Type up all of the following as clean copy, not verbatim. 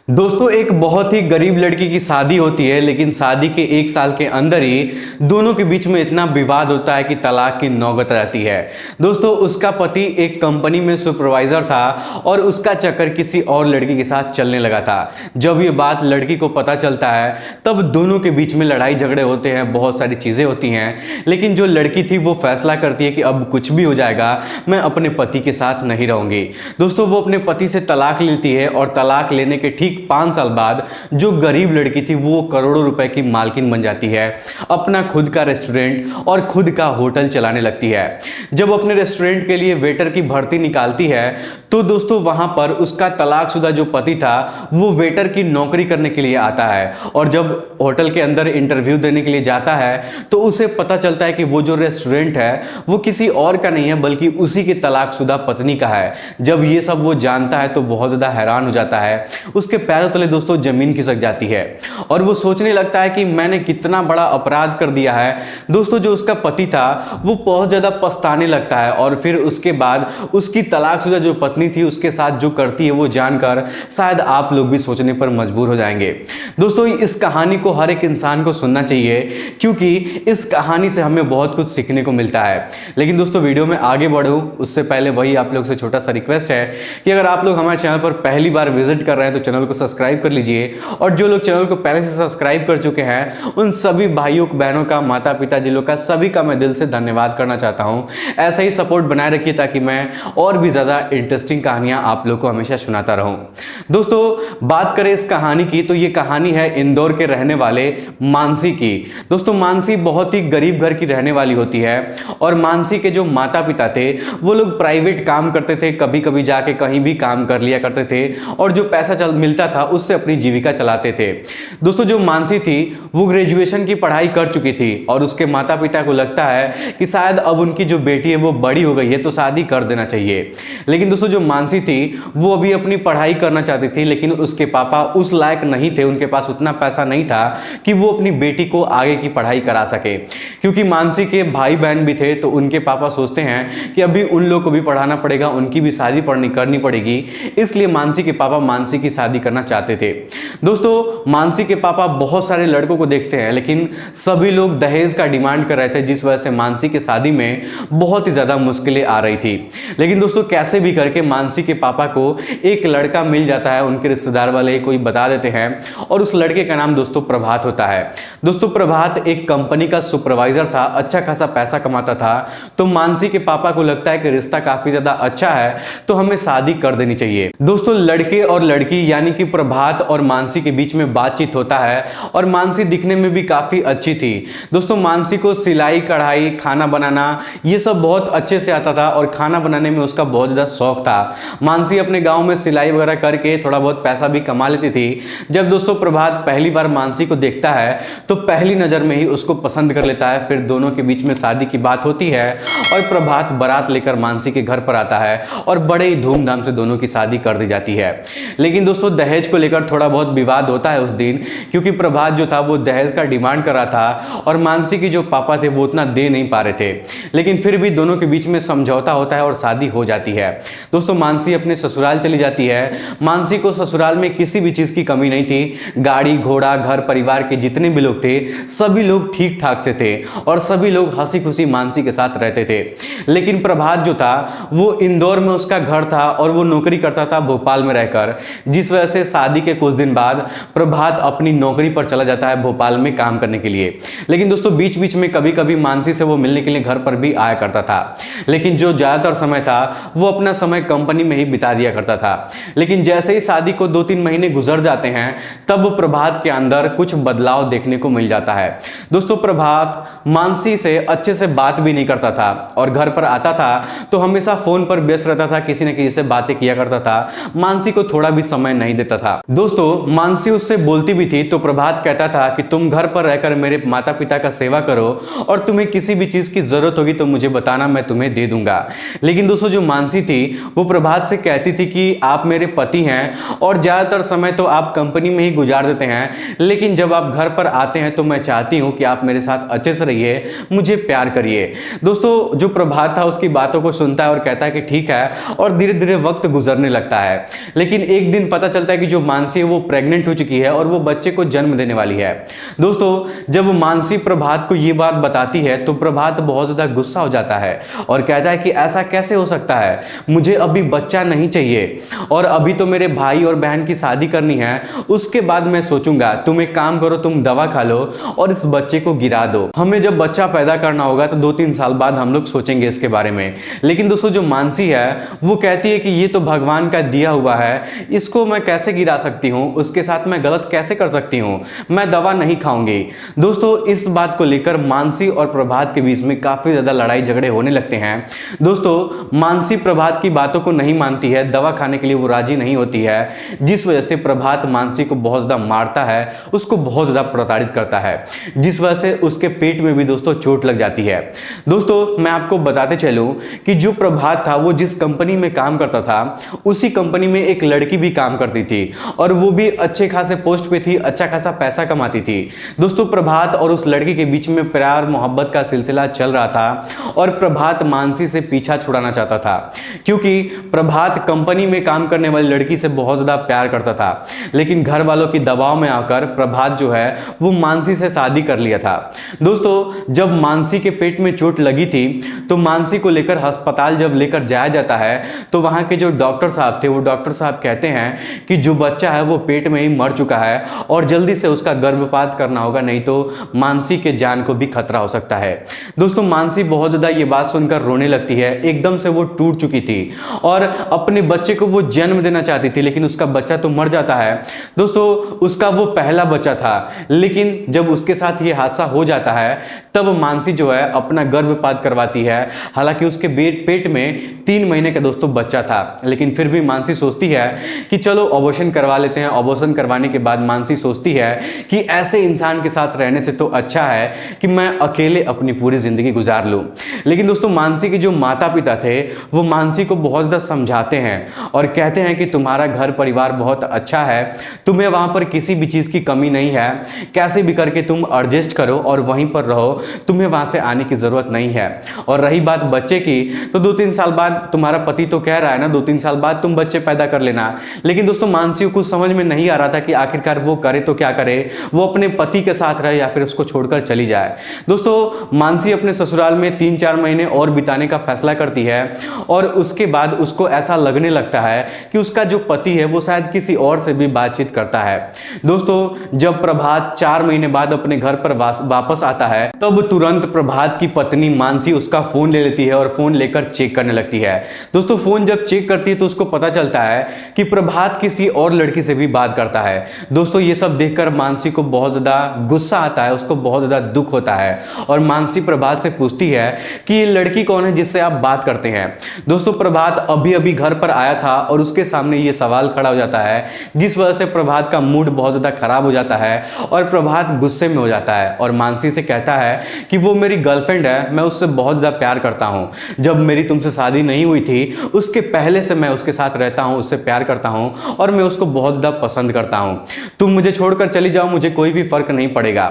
दोस्तों एक बहुत ही गरीब लड़की की शादी होती है, लेकिन शादी के 1 साल के अंदर ही दोनों के बीच में इतना विवाद होता है कि तलाक की नौबत आती है। दोस्तों उसका पति एक कंपनी में सुपरवाइजर था और उसका चक्कर किसी और लड़की के साथ चलने लगा था। जब ये बात लड़की को पता चलता है तब दोनों के बीच में लड़ाई झगड़े होते हैं, बहुत सारी चीज़ें होती हैं, लेकिन जो लड़की थी वो फैसला करती है कि अब कुछ भी हो जाएगा, मैं अपने पति के साथ नहीं रहूंगी। दोस्तों वो अपने पति से तलाक लेती है और तलाक लेने के ठीक 5 साल बाद जो गरीब लड़की थी वो करोड़ों रुपए की मालकिन बन जाती है, अपना खुद का रेस्टोरेंट और खुद का होटल चलाने लगती है। जब अपने रेस्टोरेंट के लिए वेटर की भर्ती निकालती है तो दोस्तों वहां पर उसका तलाकशुदा जो पति था वो वेटर की नौकरी करने के लिए आता है, और जब होटल के अंदर इंटरव्यू देने के लिए जाता है तो उसे पता चलता है कि वो जो रेस्टोरेंट है वो किसी और का नहीं है बल्कि उसी की तलाकशुदा पत्नी का है। जब ये सब वो जानता है तो बहुत ज्यादा हैरान हो जाता है, उसके पैरों तले दोस्तों जमीन खिसक जाती है और वो सोचने लगता है कि मैंने कितना बड़ा अपराध कर दिया है। दोस्तों जो उसका पति था वो बहुत ज्यादा पछताने लगता है और फिर उसके बाद उसकी तलाकशुदा जो पत्नी थी उसके साथ जो करती है वो जानकर शायद आप लोग भी सोचने पर मजबूर हो जाएंगे। दोस्तों इस कहानी को हर एक इंसान को सुनना चाहिए क्योंकि इस कहानी से हमें बहुत कुछ सीखने को मिलता है। लेकिन दोस्तों वीडियो में आगे बढ़ूं उससे पहले वही आप लोग से छोटा सा रिक्वेस्ट है कि अगर आप लोग हमारे चैनल पर पहली बार विजिट कर रहे हैं तो चैनल को सब्सक्राइब कर लीजिए, और जो लोग चैनल को पहले से सब्सक्राइब कर चुके हैं उन सभी भाइयों बहनों का, माता पिता जी लोग का, सभी का मैं दिल से धन्यवाद करना चाहता हूं। ऐसा ही सपोर्ट बनाए रखिए ताकि मैं और भी ज्यादा इंटरेस्टिंग कहानियां आप लोग को हमेशा सुनाता रहूं। दोस्तों बात करें इस कहानी की तो ये कहानी है इंदौर के रहने वाले मानसी की। दोस्तों मानसी बहुत ही गरीब घर की रहने वाली होती है और मानसी के जो माता पिता थे वो लोग प्राइवेट काम करते थे, कभी कभी जाके कहीं भी काम कर लिया करते थे और जो पैसा मिलता था उससे अपनी जीविका चलाते थे। दोस्तों जो मानसी थी वो ग्रेजुएशन की पढ़ाई कर चुकी थी और उसके माता पिता को लगता है कि शायद अब उनकी जो बेटी है वो बड़ी हो गई है तो शादी कर देना चाहिए। लेकिन दोस्तों जो मानसी थी वो अभी अपनी पढ़ाई करना चाहती थी, लेकिन उसके पापा उस लायक नहीं थे, उनके पास उतना पैसा नहीं था कि वो अपनी बेटी को आगे की पढ़ाई करा सके। क्योंकि मानसी के भाई बहन भी थे तो उनके पापा सोचते हैं कि अभी उन लोग को भी पढ़ाना पड़ेगा, उनकी भी शादी करनी पड़ेगी, इसलिए मानसी के पापा मानसी की शादी करना चाहते थे। दोस्तों मानसी के पापा बहुत सारे लड़कों को देखते हैं लेकिन सभी लोग दहेज का डिमांड कर रहे थे, जिस वजह से मानसी की शादी में बहुत ही ज्यादा मुश्किलें आ रही थी। लेकिन दोस्तों कैसे भी करके मानसी के पापा को एक लड़का मिल जाता है, उनके रिश्तेदार वाले कोई बता देते हैं और उस लड़के का नाम दोस्तों प्रभात होता है। दोस्तों प्रभात एक कंपनी का सुपरवाइजर था, अच्छा खासा पैसा कमाता था, तो मानसी के पापा को लगता है कि रिश्ता काफी ज्यादा अच्छा है तो हमें शादी कर देनी चाहिए। दोस्तों लड़के और लड़की यानी कि प्रभात और मानसी के बीच में बातचीत होता है और मानसी दिखने में भी काफी अच्छी थी। दोस्तों मानसी को सिलाई कढ़ाई खाना बनाना ये सब बहुत अच्छे से आता था और खाना बनाने में उसका बहुत ज्यादा शौक था। मानसी अपने गांव में सिलाई वगैरह करके थोड़ा बहुत पैसा भी कमा लेती थी। जब दोस्तों प्रभात पहली बार मानसी को देखता है तो पहली नजर में ही उसको पसंद कर लेता है। फिर दोनों के बीच में शादी की बात होती है और प्रभात बारात लेकर मानसी के घर पर आता है और बड़े ही धूमधाम से दोनों की शादी कर दी जाती है। लेकिन दोस्तों दहेज को लेकर थोड़ा बहुत विवाद होता है उस दिन, क्योंकि प्रभात जो था वो दहेज का डिमांड कर रहा था और मानसी की जो पापा थे वो उतना दे नहीं पा रहे थे, लेकिन फिर भी दोनों के बीच में समझौता होता है और शादी हो जाती है। दोस्तों मानसी अपने ससुराल चली जाती है। मानसी को ससुराल में किसी भी चीज की कमी नहीं थी, गाड़ी घोड़ा घर परिवार के जितने भी लोग थे सभी लोग ठीक ठाक से थे और सभी लोग हंसी खुशी मानसी के साथ रहते थे। लेकिन प्रभात जो था वो इंदौर में उसका घर था और वो नौकरी करता था भोपाल में रहकर, जिस वजह से शादी के कुछ दिन बाद प्रभात अपनी नौकरी पर चला जाता है भोपाल में काम करने के लिए। लेकिन दोस्तों बीच बीच में कभी कभी मानसी से वो मिलने के लिए घर पर भी आया करता था, लेकिन जो ज्यादातर समय था वो अपना समय कंपनी में ही बिता दिया करता था। लेकिन जैसे ही शादी को 2-3 महीने गुजर जाते हैं तब प्रभात के अंदर कुछ बदलाव देखने को मिल जाता है। दोस्तों प्रभात मानसी से अच्छे से बात भी नहीं करता था और घर पर आता था तो हमेशा फोन पर व्यस्त रहता था, किसी न किसी से बातें किया करता था, मानसी को थोड़ा भी समय नहीं देता था। दोस्तों मानसी उससे बोलती भी थी तो प्रभात कहता था कि तुम घर पर रहकर मेरे माता पिता का सेवा करो और तुम्हें किसी भी चीज की जरूरत होगी तो मुझे बताना, मैं तुम्हें दे दूंगा। लेकिन दोस्तों जो मानसी थी वो प्रभात से कहती थी कि आप मेरे पति हैं और ज़्यादातर समय तो आप कंपनी में ही गुजार देते हैं, लेकिन जब आप घर पर आते हैं तो मैं चाहती हूं कि आप मेरे साथ अच्छे से रहिए, मुझे प्यार करिए। दोस्तों जो प्रभात था उसकी बातों को सुनता है और कहता है कि ठीक है, और धीरे धीरे वक्त गुजरने लगता है। लेकिन एक दिन पता चलता है कि जो मानसी है वो प्रेग्नेंट हो चुकी है और वो बच्चे को जन्म देने वाली है। दोस्तों जब मानसी प्रभात को ये बात बताती है तो प्रभात बहुत ज़्यादा गुस्सा हो जाता है और कहता है कि ऐसा कैसे हो सकता है, मुझे अभी बच्चा नहीं चाहिए और अभी तो मेरे भाई और बहन की शादी करनी है, उसके बाद मैं सोचूंगा। तुम एक काम करो, तुम दवा खा लो और इस बच्चे को गिरा दो। हमें जब बच्चा पैदा करना होगा तो 2-3 साल बाद हम लोग सोचेंगे इसके बारे में। लेकिन दोस्तों जो मानसी है वो कहती है कि ये तो भगवान का दिया हुआ है, इसको मैं कैसे गिरा सकती हूँ, उसके साथ मैं गलत कैसे कर सकती हूँ, मैं दवा नहीं खाऊंगी। दोस्तों इस बात को लेकर मानसी और प्रभात के बीच में काफी ज्यादा लड़ाई झगड़े होने लगते हैं। दोस्तों मानसी प्रभात की बातों को नहीं मानती है, दवा खाने के लिए वो राजी नहीं होती है, जिस वजह से प्रभात मानसी को बहुत ज्यादा मारता है, उसको बहुत ज्यादा प्रताड़ित करता है, जिस वजह से उसके पेट में भी दोस्तों चोट लग जाती है। दोस्तों मैं आपको बताते चलूं कि जो प्रभात था वो जिस कंपनी में काम करता था उसी कंपनी में एक लड़की भी काम करती थी और वो भी अच्छे खासे पोस्ट पे थी, अच्छा खासा पैसा कमाती थी। दोस्तों प्रभात और उस लड़की के बीच में प्यार मोहब्बत का सिलसिला चल रहा था और प्रभात मानसी से पीछा छुड़ाना चाहता था, क्योंकि प्रभात कंपनी में काम करने वाली लड़की से बहुत ज्यादा प्यार करता था। लेकिन घर वालों की दबाव में आकर प्रभात जो है वो मानसी से शादी कर लिया था। दोस्तों जब मानसी के पेट में चोट लगी थी तो मानसी को लेकर अस्पताल जब लेकर जाया जाता है तो वहां के जो डॉक्टर साहब थे वो डॉक्टर साहब कहते हैं कि जो बच्चा है वो पेट में ही मर चुका है और जल्दी से उसका गर्भपात करना होगा, नहीं तो मानसी के जान को भी खतरा हो सकता है। दोस्तों मानसी बहुत ज्यादा ये बात सुनकर रोने लगती है, एकदम से वो टूट चुकी थी और अपने बच्चे को वो जन्म देना चाहती थी, लेकिन उसका बच्चा तो मर जाता है। दोस्तों उसका वो पहला बच्चा था, लेकिन जब उसके साथ ये हादसा हो जाता है तब मानसी जो है अपना गर्भपात करवाती है। हालांकि उसके पेट में 3 महीने का दोस्तों बच्चा था, लेकिन फिर भी मानसी सोचती है कि चलो अबॉर्शन करवा लेते हैं। अबॉर्शन करवाने के बाद मानसी सोचती है कि ऐसे इंसान के साथ रहने से तो अच्छा है कि मैं अकेले अपनी पूरी जिंदगी गुजार लूं। लेकिन दोस्तों मानसी के जो माता पिता थे वो मानसी को बहुत ज़्यादा समझाते हैं और कहते हैं कि तुम्हारा घर परिवार बहुत अच्छा है, तुम्हें वहां पर किसी भी चीज़ की कमी नहीं है, कैसे भी करके तुम एडजस्ट करो और वहीं पर रहो, तुम्हें वहां से आने की ज़रूरत नहीं है। और रही बात बच्चे की, तो 2-3 साल बाद तुम्हारा पति तो कह रहा है ना 2-3 साल बाद तुम बच्चे पैदा कर लेना। लेकिन दोस्तों मानसी को कुछ समझ में नहीं आ रहा था कि आखिरकार वो करे तो क्या करे, वो अपने पति के साथ रहे या फिर उसको छोड़कर चली जाए। दोस्तों मानसी अपने ससुराल में 3-4 महीने और बिताने का फैसला करती है और उसके बाद उसको ऐसा लगने लगता है कि उसका जो पति है वो शायद किसी और से भी बातचीत करता है। दोस्तों जब प्रभात 4 महीने बाद अपने घर पर वापस आता है तब तुरंत प्रभात की पत्नी मानसी उसका फोन ले लेती है और फोन लेकर चेक करने लगती है। दोस्तों फोन जब चेक करती है तो उसको पता चलता है कि प्रभात किसी और लड़की से भी बात करता है। दोस्तों ये सब देखकर मानसी को बहुत ज्यादा गुस्सा आता है, उसको बहुत ज्यादा दुख होता है और मानसी प्रभात से पूछती है कि ये लड़की कौन है जिससे आप बात करते हैं। दोस्तों प्रभात अभी अभी घर पर आया था और उसके सामने ये सवाल खड़ा हो जाता है, जिस वजह से प्रभात का मूड बहुत ज्यादा खराब हो जाता है और प्रभात गुस्से में हो जाता है और मानसी से कहता है कि वो मेरी गर्लफ्रेंड है, मैं उससे बहुत ज्यादा प्यार करता हूं। जब मेरी तुमसे शादी नहीं हुई थी उसके पहले से मैं उसके साथ रहता हूं, उससे प्यार करता हूं और मैं उसको बहुत ज्यादा पसंद करता हूं। तुम मुझे छोड़कर चली जाओ, मुझे कोई भी फर्क नहीं पड़ेगा।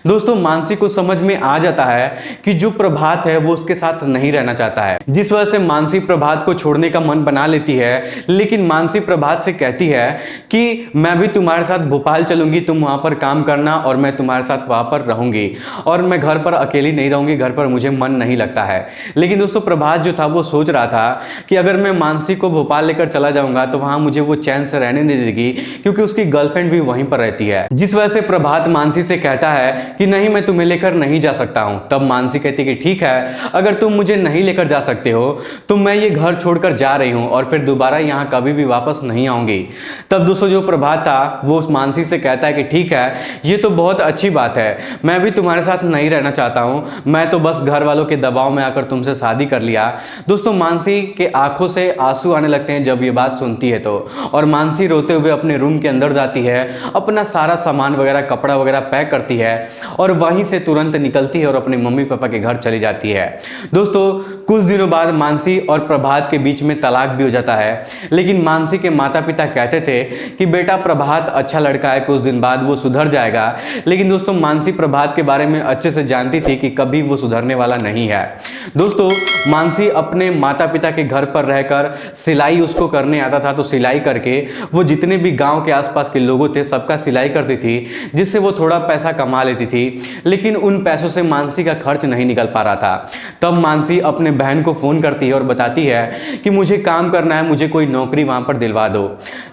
दोस्तों मानसी को समझ में आ जाता है कि जो प्रभात है वो उसके साथ नहीं रहना चाहता है, जिस वजह से मानसी प्रभात को छोड़ने का मन बना लेती है। लेकिन मानसी प्रभात से कहती है कि मैं भी तुम्हारे साथ भोपाल चलूंगी, तुम वहां पर काम करना और मैं तुम्हारे साथ वहां पर रहूंगी और मैं घर पर अकेली नहीं रहूंगी, घर पर मुझे मन नहीं लगता है। लेकिन दोस्तों प्रभात जो था वो सोच रहा था कि अगर मैं मानसी को भोपाल लेकर चला जाऊंगा तो वहां मुझे वो चैन से रहने नहीं देगी, क्योंकि उसकी गर्लफ्रेंड भी वहीं पर रहती है। जिस वजह से प्रभात मानसी से कहता है कि नहीं मैं तुम्हें लेकर नहीं जा सकता हूं। तब मानसी कहती है कि ठीक है, अगर तुम मुझे नहीं लेकर जा सकते हो तो मैं ये घर छोड़कर जा रही हूं और फिर दोबारा यहां कभी भी वापस नहीं आऊंगी। तब दोस्तों जो प्रभात था वो उस मानसी से कहता है कि ठीक है, ये तो बहुत अच्छी बात है, मैं भी तुम्हारे साथ नहीं रहना चाहता हूं, मैं तो बस घर वालों के दबाव में आकर तुमसे शादी कर लिया। दोस्तों मानसी के आंखों से आंसू आने लगते हैं जब ये बात सुनती है तो, और मानसी रोते हुए अपने रूम के अंदर जाती है, अपना सारा सामान वगैरह कपड़ा वगैरह पैक करती है और वहीं से तुरंत निकलती है और अपने मम्मी पापा के घर चली जाती है। दोस्तों कुछ दिनों बाद मानसी और प्रभात के बीच में तलाक भी हो जाता है। लेकिन मानसी के माता पिता कहते थे कि बेटा प्रभात अच्छा लड़का है, कुछ दिन बाद वो सुधर जाएगा। लेकिन दोस्तों मानसी प्रभात के बारे में अच्छे से जानती थी कि कभी वो सुधरने वाला नहीं है। दोस्तों मानसी अपने माता पिता के घर पर रहकर सिलाई उसको करने आता था, तो सिलाई करके वो जितने भी गांव के आसपास के लोगों थे सबका सिलाई करती थी, जिससे वो थोड़ा पैसा कमा लेती थी। लेकिन उन पैसों से मानसी का खर्च नहीं निकल पा रहा था। तब मानसी अपने बहन को फोन करती है और बताती है कि मुझे काम करना है, मुझे कोई नौकरी वहां पर दिलवा दो।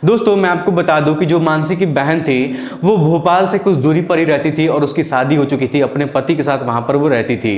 दोस्तों मैं आपको बता दूं कि जो मानसी की बहन थी वो भोपाल से कुछ दूरी पर ही रहती थी और उसकी शादी हो चुकी थी, अपने पति के साथ वहां पर वो रहती थी।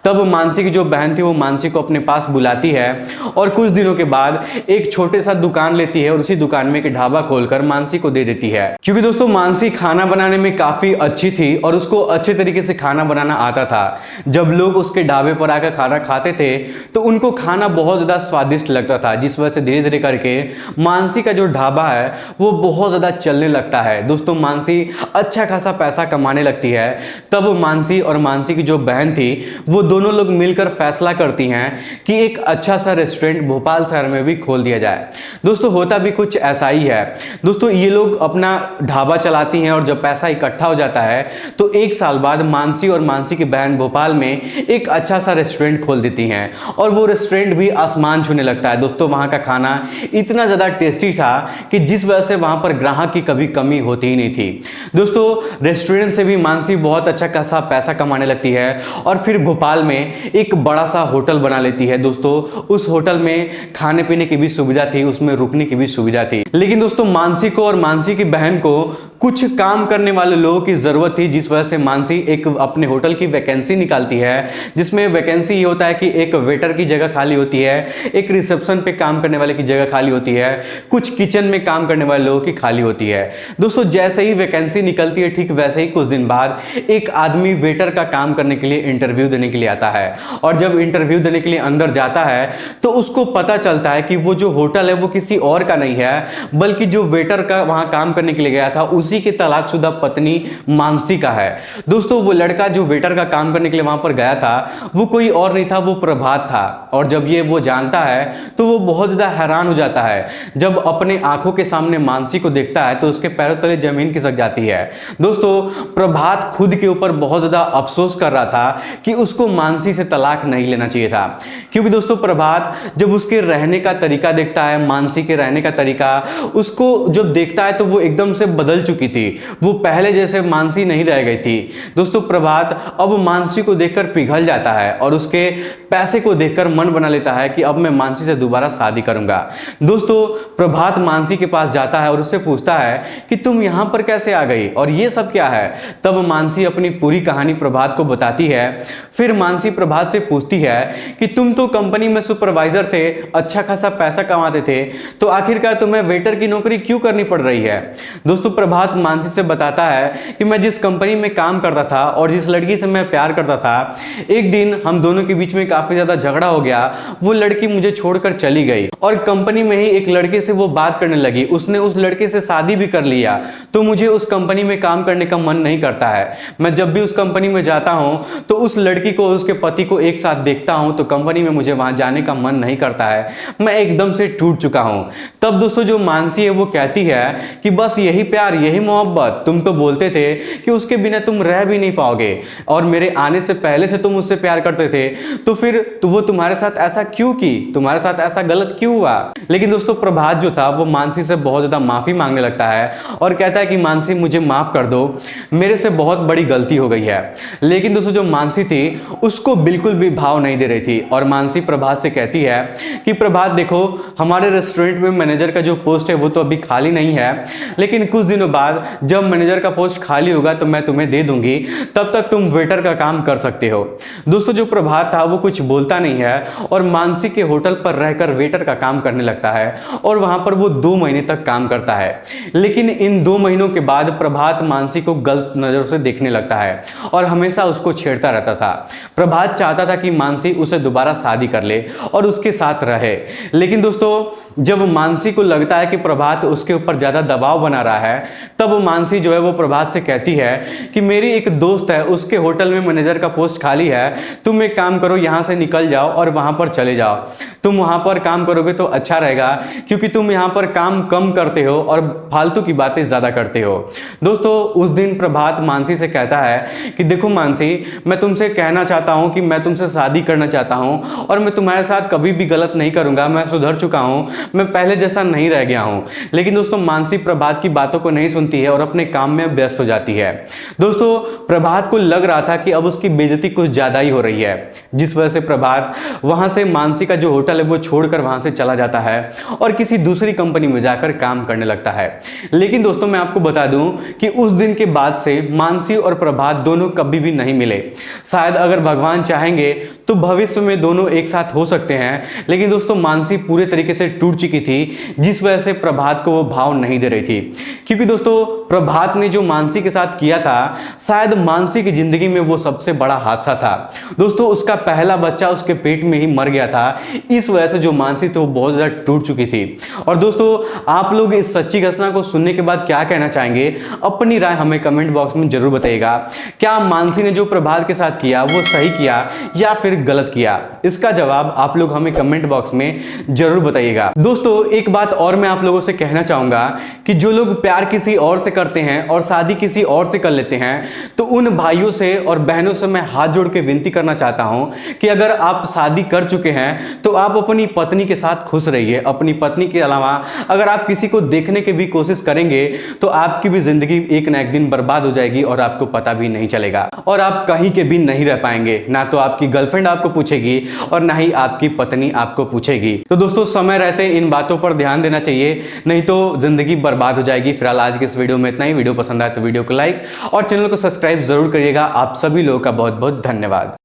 तब मानसी की जो बहन थी वो मानसी को अपने पास बुलाती है और कुछ दिनों के बाद एक छोटे सा दुकान लेती है और उसी दुकान में एक ढाबा खोलकर मानसी को दे देती है। क्योंकि दोस्तों मानसी खाना बनाने में काफी अच्छी थी और उसको अच्छे तरीके से खाना बनाना आता था। जब लोग उसके ढाबे पर आकर खाना खाते थे तो उनको खाना बहुत ज्यादा स्वादिष्ट लगता था, जिस वजह से धीरे धीरे करके मानसी का जो ढाबा है वो बहुत ज्यादा चलने लगता है। दोस्तों मानसी अच्छा खासा पैसा कमाने लगती है। तब मानसी और मानसी की जो बहन थी वो दोनों लोग मिलकर फैसला करती हैं कि एक अच्छा सा रेस्टोरेंट भोपाल शहर में भी खोल दिया जाए। दोस्तों होता भी कुछ ऐसा ही है। दोस्तों ये लोग अपना ढाबा चलाती हैं और जब पैसा इकट्ठा हो जाता है तो एक साल बाद मानसी और मानसी की बहन भोपाल में एक अच्छा सा रेस्टोरेंट खोल देती हैं और वो रेस्टोरेंट भी आसमान छूने लगता है। दोस्तों वहां का खाना इतना ज्यादा टेस्टी था कि जिस वजह से वहां पर ग्राहक की कभी कमी होती ही नहीं थी। दोस्तों रेस्टोरेंट से भी मानसी बहुत अच्छा खासा पैसा कमाने लगती है और फिर भोपाल में एक बड़ा सा होटल बना लेती है। दोस्तों उस होटल में खाने पीने की भी सुविधा थी, उसमें रुकने की भी सुविधा थी। लेकिन दोस्तों मानसी को और मानसी की बहन को कुछ काम करने वाले लोगों की जरूरत थी, जिस वजह से मानसी एक अपने होटल की वैकेंसी निकालती है, जिसमें वैकेंसी ये होता है कि एक वेटर की जगह खाली होती है, एक रिसेप्शन पे काम करने वाले की जगह खाली होती है, कुछ किचन में काम करने वाले लोगों की खाली होती है। दोस्तों जैसे ही वैकेंसी निकलती है ठीक वैसे ही कुछ दिन बाद एक आदमी वेटर का काम करने के लिए इंटरव्यू देने के लिए आता है और जब इंटरव्यू देने के लिए अंदर जाता है तो उसको पता चलता है कि वो जो होटल है वो किसी और का नहीं है, बल्कि जो वेटर का वहां काम करने के लिए गया था उसी की तलाकशुदा पत्नी मानसी का है। दोस्तों वो लड़का जो वेटर का काम करने के लिए वहां पर गया था वो कोई और नहीं था, वो प्रभात था। और जब ये वो जानता है तो वो बहुत ज्यादा हैरान हो जाता है। जब अपने आंखों के सामने मानसी को देखता है तो उसके पैरों तले जमीन खिसक जाती है। दोस्तों प्रभात खुद के ऊपर बहुत ज्यादा अफसोस कर रहा था कि उसको मानसी से तलाक नहीं लेना चाहिए था, क्योंकि दोस्तों प्रभात जब उसके रहने का तरीका देखता है, मानसी के रहने का तरीका उसको जब देखता है तो वो एकदम से बदल चुकी थी, वो पहले जैसे मानसी नहीं रह गई थी। दोस्तों प्रभात अब मानसी को देखकर पिघल जाता है और उसके पैसे को देखकर मन बना लेता है कि अब मैं मानसी से दोबारा शादी करूंगा। दोस्तों प्रभात मानसी के पास जाता है और उससे पूछता है कि तुम यहां पर कैसे आ गई और ये सब क्या है। तब मानसी अपनी पूरी कहानी प्रभात को बताती है। फिर मानसी प्रभात से पूछती है कि तुम तो कंपनी में सुपरवाइजर थे, अच्छा खासा पैसा कमाते थे, तो आखिरकार तुम्हें वेटर की नौकरी क्यों करनी पड़ रही है। दोस्तों प्रभात मानसी से बताता है कि मैं जिस कंपनी में काम करता था और जिस लड़की से मैं प्यार करता था, एक दिन हम दोनों के बीच में काफी ज्यादा झगड़ा हो गया। वो लड़की मुझे छोड़कर चली गई और कंपनी में ही एक लड़के से वो बात करने लगी, उसने उस लड़के से शादी भी कर लिया। तो मुझे उस कंपनी में काम करने का मन नहीं करता है। मैं जब भी उस कंपनी में जाता हूं तो उस लड़की को उसके पति को एक साथ देखता हूं तो कंपनी में मुझे वहां जाने का मन नहीं करता है, मैं एकदम से टूट चुका हूं। तब दोस्तों जो मानसी है वो कहती है कि बस यही प्यार, यही मोहब्बत, तुम तो बोलते थे कि उसके बिना तुम रह भी नहीं पाओगे और मेरे आने से पहले से तुम उससे प्यार करते थे, तो फिर तो वो तुम्हारे साथ ऐसा क्यों की, तुम्हारे साथ ऐसा गलत क्यों हुआ। लेकिन दोस्तों प्रभात जो था वो मानसी से बहुत ज्यादा माफी मांगने लगता है और कहता है कि मानसी मुझे माफ कर दो, मेरे से बहुत बड़ी गलती हो गई है। लेकिन दोस्तों जो मानसी थी उसको बिल्कुल भी भाव नहीं दे रही थी और मानसी प्रभात से कहती है कि प्रभात देखो, हमारे रेस्टोरेंट में मैनेजर का जो पोस्ट है वो तो अभी खाली नहीं है, लेकिन कुछ दिनों बाद जब मैनेजर का पोस्ट खाली होगा तो मैं तुम्हें दे दूंगी, तब तक तुम वेटर का काम कर सकते हो। दोस्तों जो प्रभात था वो कुछ बोलता नहीं है और मानसी के होटल पर रहकर वेटर का काम करने लगता है और वहां पर वो 2 महीने तक काम करता है। लेकिन इन 2 महीनों के बाद प्रभात मानसी को गलत नजर से देखने लगता है और हमेशा उसको छेड़ता रहता था। प्रभात चाहता था कि मानसी उसे दोबारा शादी कर ले और उसके साथ रहे। लेकिन दोस्तों जब मानसी को लगता है कि प्रभात उसके ऊपर ज्यादा दबाव बना रहा है, तब मानसी जो है वो प्रभात से कहती है कि मेरी एक दोस्त है, उसके होटल में मैनेजर का पोस्ट खाली है, तुम एक काम करो, यहां से निकल जाओ और वहां पर चले जाओ, तुम वहां पर काम करोगे तो अच्छा रहेगा, क्योंकि तुम यहां पर काम कम करते हो और फालतू की बातें ज्यादा करते हो। दोस्तों उस दिन प्रभात मानसी से कहता है कि देखो मानसी, मैं तुमसे कहना चाहता हूं कि मैं तुमसे शादी करना चाहता हूं और मैं तुम्हारे साथ कभी भी गलत नहीं करूंगा, मैं सुधर चुका हूं, मैं पहले जैसा नहीं रह गया हूं। लेकिन दोस्तों मानसी प्रभात की बातों को नहीं सुनती है और अपने काम में व्यस्त हो जाती है। दोस्तों प्रभात को लग रहा था कि अब उसकी बेइज्जती कुछ ज्यादा ही हो रही है, जिस वजह से प्रभात वहां से मानसी का जो होटल है वो छोड़कर वहां से चला जाता है और किसी दूसरी कंपनी में जाकर काम करने लगता है। लेकिन दोस्तों मैं आपको बता दूं कि उस दिन के बाद से मानसी और प्रभात दोनों कभी भी नहीं मिले। शायद अगर भगवान चाहेंगे तो भविष्य में दोनों एक साथ हो सकते हैं, लेकिन दोस्तों मानसी पूरे तरीके से टूट चुकी थी, जिस वजह से प्रभात को वो भाव नहीं दे रही थी। क्योंकि दोस्तों प्रभात ने जो मानसी के साथ किया था, शायद मानसी की जिंदगी में वो सबसे बड़ा हादसा था। दोस्तों उसका पहला बच्चा उसके पेट में ही मर गया था, इस वजह से जो मानसी थी वो बहुत ज्यादा टूट चुकी थी। और दोस्तों आप लोग इस सच्ची घटना को सुनने के बाद क्या कहना चाहेंगे, अपनी राय हमें कमेंट बॉक्स में जरूर बताइएगा। क्या मानसी ने जो प्रभात के साथ किया वो सही किया या फिर गलत किया? इसका जवाब आप लोग हमें कमेंट बॉक्स में जरूर बताइएगा। दोस्तों एक बात और मैं आप लोगों से कहना चाहूंगा कि जो लोग प्यार किसी और से करते हैं और शादी किसी और से कर लेते हैं, तो उन भाइयों से और बहनों से मैं हाथ जोड़ के विनती करना चाहता हूं कि अगर आप शादी कर चुके हैं तो आप अपनी पत्नी के साथ खुश रहिए। अपनी पत्नी के अलावा अगर आप किसी को देखने की भी कोशिश करेंगे तो आपकी भी जिंदगी एक ना एक दिन बर्बाद हो जाएगी और आपको पता भी नहीं चलेगा और आप कहीं के भी नहीं रह पाएंगे। ना तो आपकी गर्लफ्रेंड आपको पूछेगी और ना ही आपकी पत्नी आपको पूछेगी। तो दोस्तों समय रहते इन बातों पर ध्यान देना चाहिए, नहीं तो जिंदगी बर्बाद हो जाएगी। फिलहाल आज के इस वीडियो में इतना ही। वीडियो पसंद आए तो वीडियो को लाइक और चैनल को सब्सक्राइब जरूर करिएगा। आप सभी लोगों का बहुत बहुत धन्यवाद।